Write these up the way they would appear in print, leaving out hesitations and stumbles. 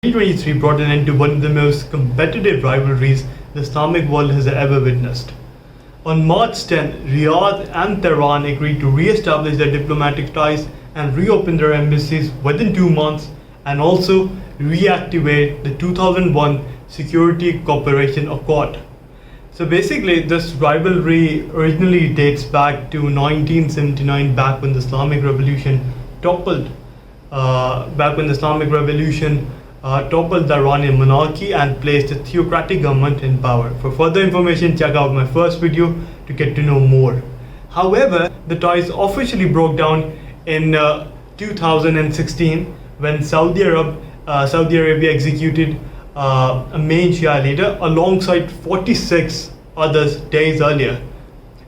2023 brought an end to one of the most competitive rivalries the Islamic world has ever witnessed. On March 10, Riyadh and Tehran agreed to re-establish their diplomatic ties and reopen their embassies within 2 months, and also reactivate the 2001 Security Cooperation Accord. So basically, this rivalry originally dates back to 1979, back when the Islamic Revolution toppled toppled the Iranian monarchy and placed a theocratic government in power. For further information, check out my first video to get to know more. However, the ties officially broke down in 2016 when Saudi Arabia executed a main Shia leader alongside 46 others days earlier.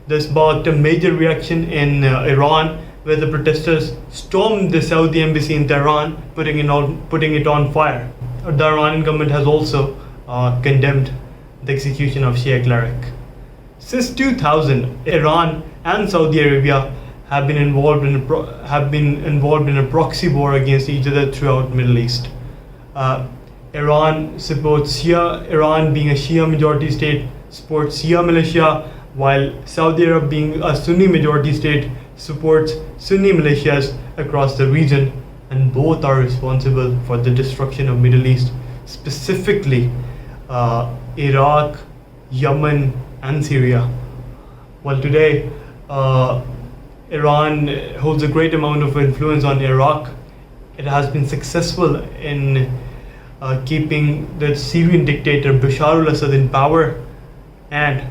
This sparked a major reaction in Iran, where the protesters stormed the Saudi embassy in Tehran, putting it on fire. The Iranian government has also condemned the execution of Shia cleric. Since 2000, Iran and Saudi Arabia have been involved in a proxy war against each other throughout the Middle East. Iran supports Shia. Iran, being a Shia majority state, supports Shia militia, while Saudi Arabia, being a Sunni majority state, supports Sunni militias across the region, and both are responsible for the destruction of Middle East, specifically Iraq, Yemen, and Syria. Well, today Iran holds a great amount of influence on Iraq. It has been successful in keeping the Syrian dictator Bashar al-Assad in power, and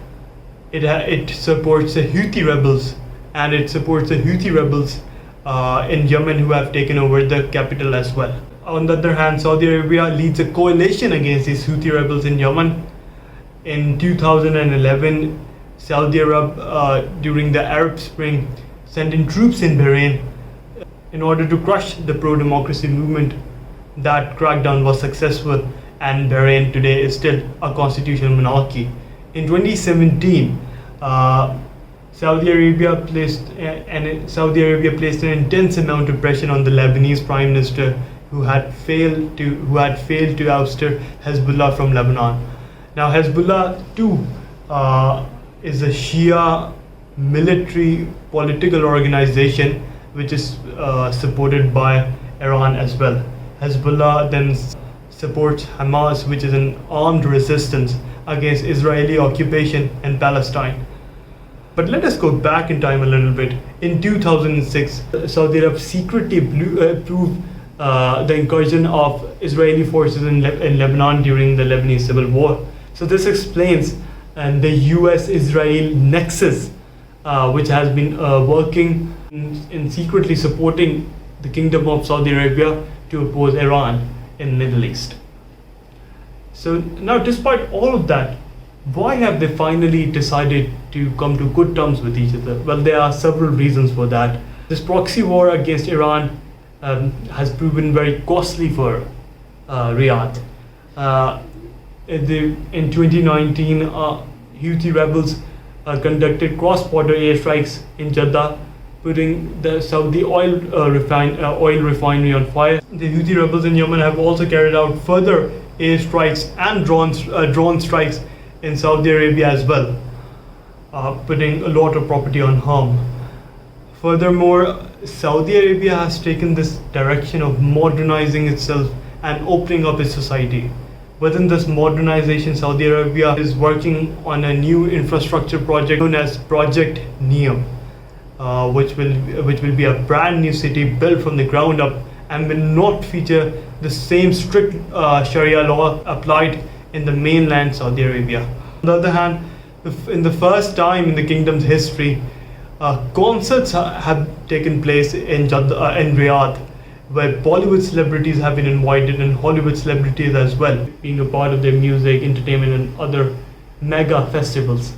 it supports the Houthi rebels. And it supports the Houthi rebels in Yemen, who have taken over the capital as well. On the other hand, Saudi Arabia leads a coalition against these Houthi rebels in Yemen. In 2011, Saudi Arabia, during the Arab Spring, sent in troops in Bahrain in order to crush the pro-democracy movement. That crackdown was successful, and Bahrain today is still a constitutional monarchy. In 2017, Saudi Arabia placed an intense amount of pressure on the Lebanese Prime Minister, who had failed to ouster Hezbollah from Lebanon. Now, Hezbollah too is a Shia military political organization which is supported by Iran as well. Hezbollah then supports Hamas, which is an armed resistance against Israeli occupation in Palestine. But let us go back in time a little bit. In 2006, Saudi Arabia secretly approved the incursion of Israeli forces in Lebanon during the Lebanese civil war. So this explains the US-Israel nexus, which has been working in secretly supporting the Kingdom of Saudi Arabia to oppose Iran in the Middle East. So now, despite all of that, why have they finally decided to come to good terms with each other? Well, there are several reasons for that. This proxy war against Iran has proven very costly for Riyadh. In 2019, Houthi rebels conducted cross-border airstrikes in Jeddah, putting the Saudi oil refinery on fire. The Houthi rebels in Yemen have also carried out further airstrikes and drone strikes in Saudi Arabia as well, putting a lot of property on harm. Furthermore, Saudi Arabia has taken this direction of modernizing itself and opening up its society. Within this modernization, Saudi Arabia is working on a new infrastructure project known as Project Neom, which will be a brand new city built from the ground up and will not feature the same strict Sharia law applied in the mainland Saudi Arabia. On the other hand, in the first time in the kingdom's history, concerts have taken place in Riyadh, where Bollywood celebrities have been invited, and Hollywood celebrities as well, being a part of their music, entertainment, and other mega festivals.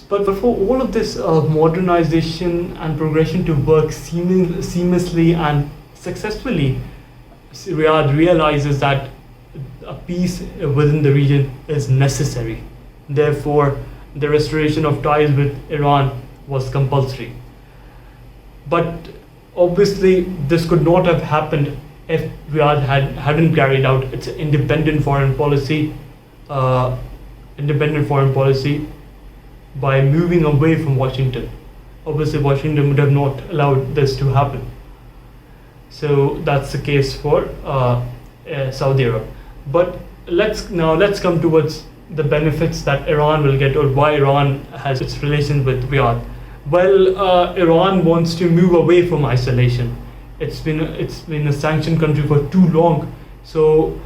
But for all of this modernization and progression to work seamlessly and successfully, Riyadh realizes that a peace within the region is necessary. Therefore, the restoration of ties with Iran was compulsory. But obviously, this could not have happened if Riyadh hadn't carried out its independent foreign policy, uh, by moving away from Washington. Obviously, Washington would have not allowed this to happen. So that's the case for Saudi Arabia. But let's come towards the benefits that Iran will get, or why Iran has its relations with Riyadh. Well, Iran wants to move away from isolation. It's been a sanctioned country for too long. So,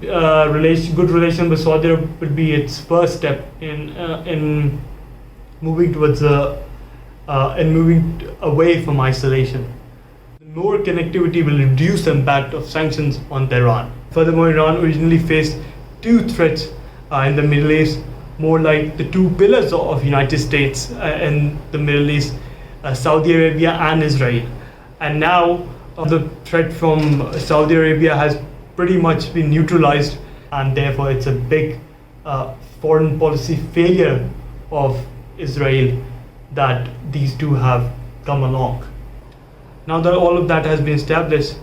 good relations with Saudi Arabia would be its first step in moving towards moving away from isolation. More connectivity will reduce the impact of sanctions on Iran. Furthermore, Iran originally faced two threats in the Middle East, more like the two pillars of United States in the Middle East, Saudi Arabia and Israel. And now the threat from Saudi Arabia has pretty much been neutralized, and therefore it's a big foreign policy failure of Israel that these two have come along. Now that all of that has been established,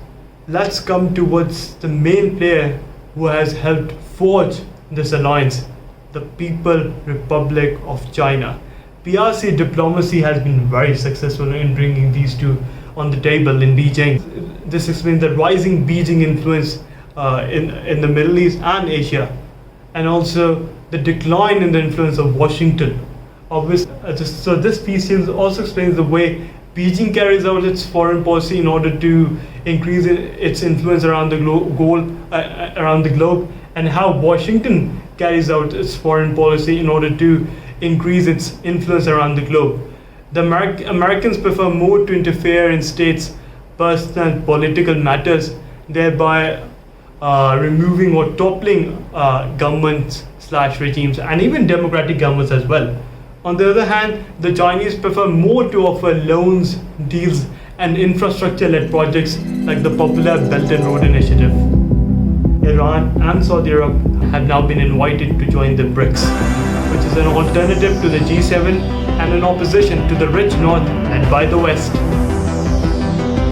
let's come towards the main player who has helped forge this alliance, the People's Republic of China. PRC diplomacy has been very successful in bringing these two on the table in Beijing. This explains the rising Beijing influence in the Middle East and Asia, and also the decline in the influence of Washington. So this piece also explains the way Beijing carries out its foreign policy in order to increase its influence around the globe, and how Washington carries out its foreign policy in order to increase its influence around the globe. The Americans prefer more to interfere in states' personal and political matters, thereby removing or toppling governments/regimes, and even democratic governments as well. On the other hand, the Chinese prefer more to offer loans, deals, and infrastructure-led projects like the popular Belt and Road Initiative. Iran and Saudi Arabia have now been invited to join the BRICS, which is an alternative to the G7 and an opposition to the rich North led by the West.